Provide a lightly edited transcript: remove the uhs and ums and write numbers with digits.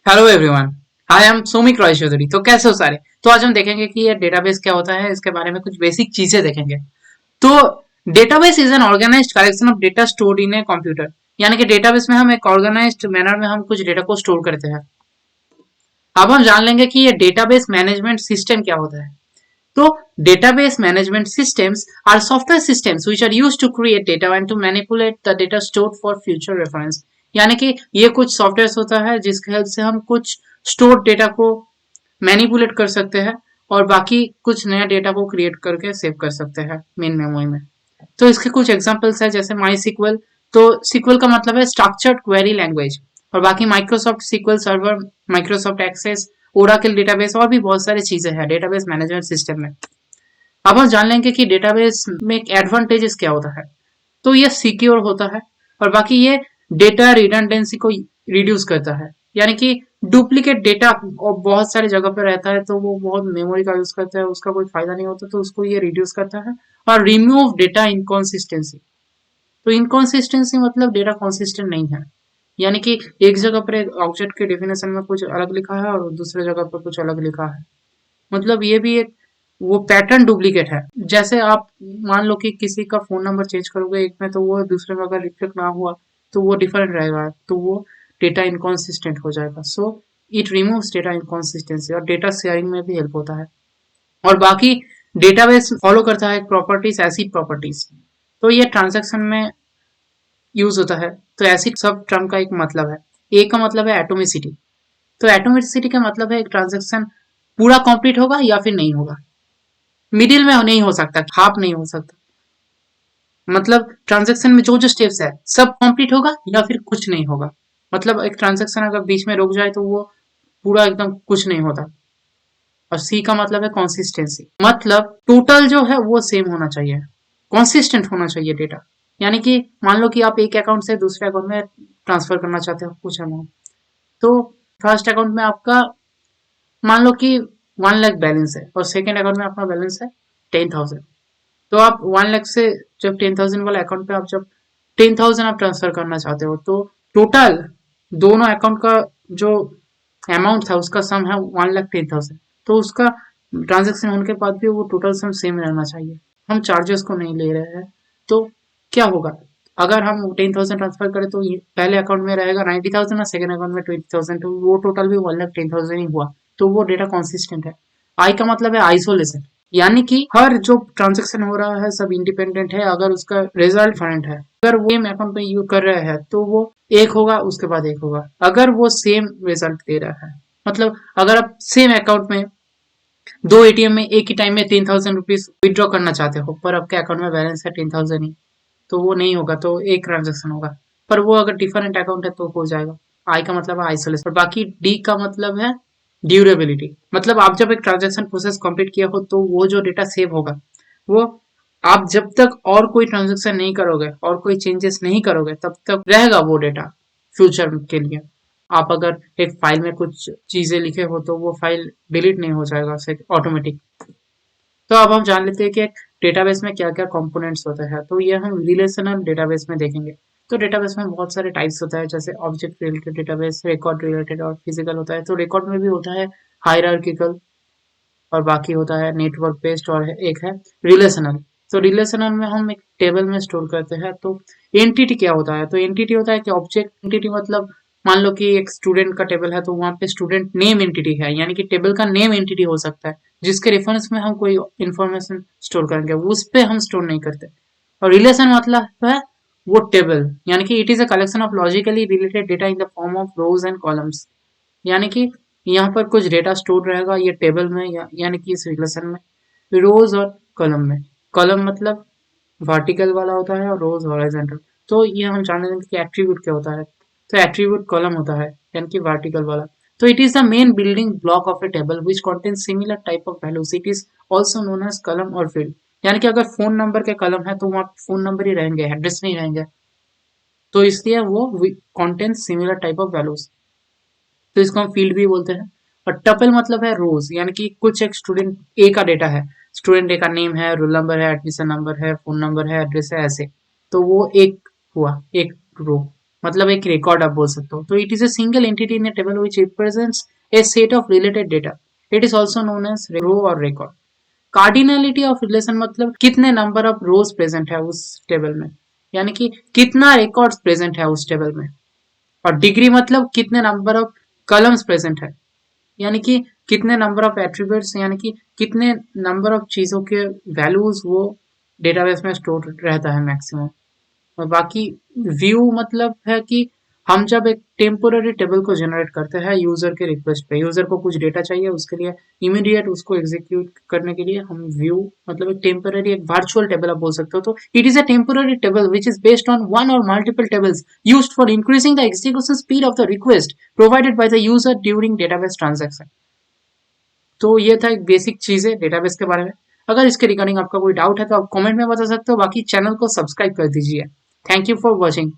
Hello everyone. I am Somik Roy Chowdhury. तो कैसे हो सारे? तो आज हम देखेंगे कि ये डेटाबेस क्या होता है, इसके बारे में कुछ बेसिक चीजें देखेंगे। तो database is an organised collection of data stored in a computer. यानी कि डेटाबेस में हम एक ऑर्गेनाइज्ड मैनर में हम कुछ डेटा को स्टोर करते हैं। अब हम जान लेंगे कि ये डेटाबेस मैनेजमेंट सिस्टम क्या होता है। तो database management systems are software systems which are used to create data and to manipulate the data stored for future reference। यानी कि ये कुछ सॉफ्टवेयर होता है जिसके हेल्प से हम कुछ स्टोर डेटा को मैनिपुलेट कर सकते हैं और बाकी कुछ नया डेटा को क्रिएट करके सेव कर सकते हैं मेन मेमोरी में। तो इसके कुछ एग्जांपल्स है जैसे माई सिक्वल। तो सिक्वल का मतलब है स्ट्रक्चर्ड क्वेरी लैंग्वेज। और बाकी Microsoft sequel server, Microsoft Access, Oracle database और भी बहुत सारी चीजें हैं डेटाबेस मैनेजमेंट सिस्टम में। अब हम जान लेंगे कि डेटाबेस में एक एडवांटेजेस क्या होता है। तो ये सिक्योर होता है और बाकी ये डेटा रिडंडेंसी को रिड्यूस करता है। यानी कि डुप्लीकेट डेटा बहुत सारी जगह पर रहता है तो वो बहुत मेमोरी का यूज करता है, उसका कोई फायदा नहीं होता, तो उसको ये रिड्यूस करता है। और रिमूव डेटा इनकॉन्सिस्टेंसी। तो इनकॉन्सिस्टेंसी मतलब डेटा कॉन्सिस्टेंट नहीं है। यानी कि एक जगह पर एक ऑब्जेक्ट के डेफिनेशन में कुछ अलग लिखा है और दूसरे जगह पर कुछ अलग लिखा है। मतलब ये भी एक वो पैटर्न डुप्लीकेट है। जैसे आप मान लो कि किसी का फोन नंबर चेंज करोगे एक में, तो वो दूसरे में अगर रिफ्लेक्ट ना हुआ तो वो डिफरेंट रहेगा, तो वो डेटा इनकॉन्सिस्टेंट हो जाएगा। सो इट रिमूव्स डेटा इनकॉन्सिस्टेंसी और डेटा शेयरिंग में भी हेल्प होता है। और बाकी डेटाबेस फॉलो करता है प्रॉपर्टीज, ऐसी प्रॉपर्टीज। तो ये ट्रांजैक्शन में यूज होता है। तो ऐसी सब टर्म का एक मतलब है। ए का मतलब है एटोमिसिटी। तो एटोमिसिटी का मतलब है एक ट्रांजैक्शन पूरा कंप्लीट होगा या फिर नहीं होगा, मिडिल में नहीं हो सकता, हाफ नहीं हो सकता। मतलब ट्रांजैक्शन में जो जो स्टेप्स है सब कंप्लीट होगा या फिर कुछ नहीं होगा। मतलब एक ट्रांजैक्शन अगर बीच में रुक जाए तो वो पूरा एकदम कुछ नहीं होता। और सी का मतलब है कंसिस्टेंसी। मतलब टोटल जो है वो सेम होना चाहिए, कंसिस्टेंट होना चाहिए डेटा। यानी कि मान लो कि आप एक अकाउंट से दूसरे अकाउंट में ट्रांसफर करना चाहते हो कुछ अमाउंट। तो फर्स्ट अकाउंट में आपका मान लो कि 1 लाख बैलेंस है और सेकेंड अकाउंट में आपका बैलेंस है 10,000। तो आप 1 लाख से जब 10,000 वाला अकाउंट पे आप जब 10,000 आप ट्रांसफर करना चाहते हो, तो टोटल दोनों अकाउंट का जो अमाउंट था उसका सम है 1,10,000। तो उसका ट्रांजेक्शन होने के बाद भी वो टोटल सम सेम रहना चाहिए। हम चार्जेस को नहीं ले रहे हैं। तो क्या होगा अगर हम 10,000 ट्रांसफर करें तो ये पहले अकाउंट में रहेगा 90,000 और सेकंड अकाउंट में 20,000, तो वो टोटल भी 1,10,000 ही हुआ। तो वो डेटा कॉन्सिस्टेंट है। आई का मतलब है आइसोलेशन। यानी कि हर जो ट्रांजेक्शन हो रहा है सब इंडिपेंडेंट है अगर उसका रिजल्ट डिफरेंट है। अगर वो सेम अकाउंट में यूज कर रहे हैं तो वो एक होगा उसके बाद एक होगा अगर वो सेम रिजल्ट दे रहा है। मतलब अगर आप सेम अकाउंट में दो एटीएम में एक ही टाइम में 10,000 रुपीज विदड्रॉ करना चाहते हो पर आपके अकाउंट में बैलेंस है 10,000 ही, तो वो नहीं होगा, तो एक ट्रांजेक्शन होगा। पर वो अगर डिफरेंट अकाउंट है तो हो जाएगा। आई का मतलब है आइसोलेशन और बाकी डी का मतलब है ड्यूरेबिलिटी। मतलब आप जब एक ट्रांजेक्शन प्रोसेस कंप्लीट किया हो तो वो जो डेटा सेव होगा वो आप जब तक और कोई ट्रांजेक्शन नहीं करोगे और कोई चेंजेस नहीं करोगे तब तक रहेगा वो डेटा फ्यूचर के लिए। आप अगर एक फाइल में कुछ चीजें लिखे हो तो वो फाइल डिलीट नहीं हो जाएगा ऑटोमेटिक। तो अब हम जान लेते हैं कि डेटाबेस में क्या क्या कंपोनेंट्स होते हैं। तो ये हम रिलेशनल डेटाबेस में देखेंगे। तो डेटाबेस में बहुत सारे टाइप्स होता है जैसे object related database, record related और फिजिकल होता है। तो रिकॉर्ड में भी होता है हायरार्किकल और बाकी होता है नेटवर्क बेस्ड और एक है रिलेशनल। तो रिलेशनल में हम एक टेबल में स्टोर करते हैं। तो एंटिटी क्या होता है? तो एंटिटी होता है कि ऑब्जेक्ट एंटिटी मतलब मान लो कि एक स्टूडेंट का टेबल है तो वहां पे स्टूडेंट नेम एंटिटी है, यानी कि टेबल का नेम एंटिटी हो सकता है जिसके रेफरेंस में हम कोई इंफॉर्मेशन स्टोर करेंगे, उस पे हम स्टोर नहीं करते। और रिलेशन मतलब है वो टेबल, यानी कि it is a collection of logically related data in the form of rose and columns. यानी कि यहाँ पर कुछ डेटा स्टोर रहेगा ये टेबल में यानी कि इस रिलेशन में रोज और कॉलम में। कॉलम मतलब वर्टिकल वाला होता है और रोज हॉरिजॉन्टल। तो ये हम जान लेंगे कि एट्रीब्यूट क्या होता है। तो एट्रीब्यूट कॉलम होता है यानी कि वर्टिकल वाला। तो it is the main building block of a table which contains similar type of values. It is also known as column और फील्ड। यानी कि अगर फोन नंबर के कॉलम है तो वहाँ फोन नंबर ही रहेंगे, एड्रेस नहीं रहेंगे। तो इसलिए वो contains similar type of values, तो इसको हम फील्ड भी बोलते हैं। और टपल मतलब है रोज, यानी कि कुछ एक स्टूडेंट ए का डेटा है, स्टूडेंट ए का नेम है, रोल नंबर है, एडमिशन नंबर है, फोन नंबर है, एड्रेस है, ऐसे। तो वो एक हुआ एक रो। मतलब एक रिकॉर्ड आप बोल सकते हो। तो it is a single entity in a table which represents a set of related data. It is also known as row or record. Cardinality of relation मतलब कितने नंबर ऑफ रोज प्रेजेंट है उस table में, यानी कि कितना records present है उस टेबल में। और डिग्री मतलब कितने नंबर ऑफ कॉलम्स प्रेजेंट है, यानी कि कितने नंबर ऑफ एट्रीब्यूट्स, यानी कि कितने नंबर ऑफ चीजों के वैल्यूज वो डेटाबेस में स्टोर रहता है मैक्सिमम। और बाकी व्यू मतलब है कि हम जब एक टेम्पोररी टेबल को जनरेट करते हैं यूजर के रिक्वेस्ट पे, यूजर को कुछ डेटा चाहिए उसके लिए इमीडिएट उसको एग्जीक्यूट करने के लिए हम व्यू मतलब एक टेम्पोररी एक वर्चुअल टेबल आप बोल सकते हो। तो it is a temporary table which is based on one or multiple tables used for increasing the execution speed of the request provided by the user during database transaction. तो ये था एक basic चीज है डेटाबेस के बारे में। अगर इसके रिगार्डिंग आपका कोई डाउट है तो आप कमेंट में बता सकते हो, बाकी चैनल को सब्सक्राइब कर दीजिए। Thank you for watching.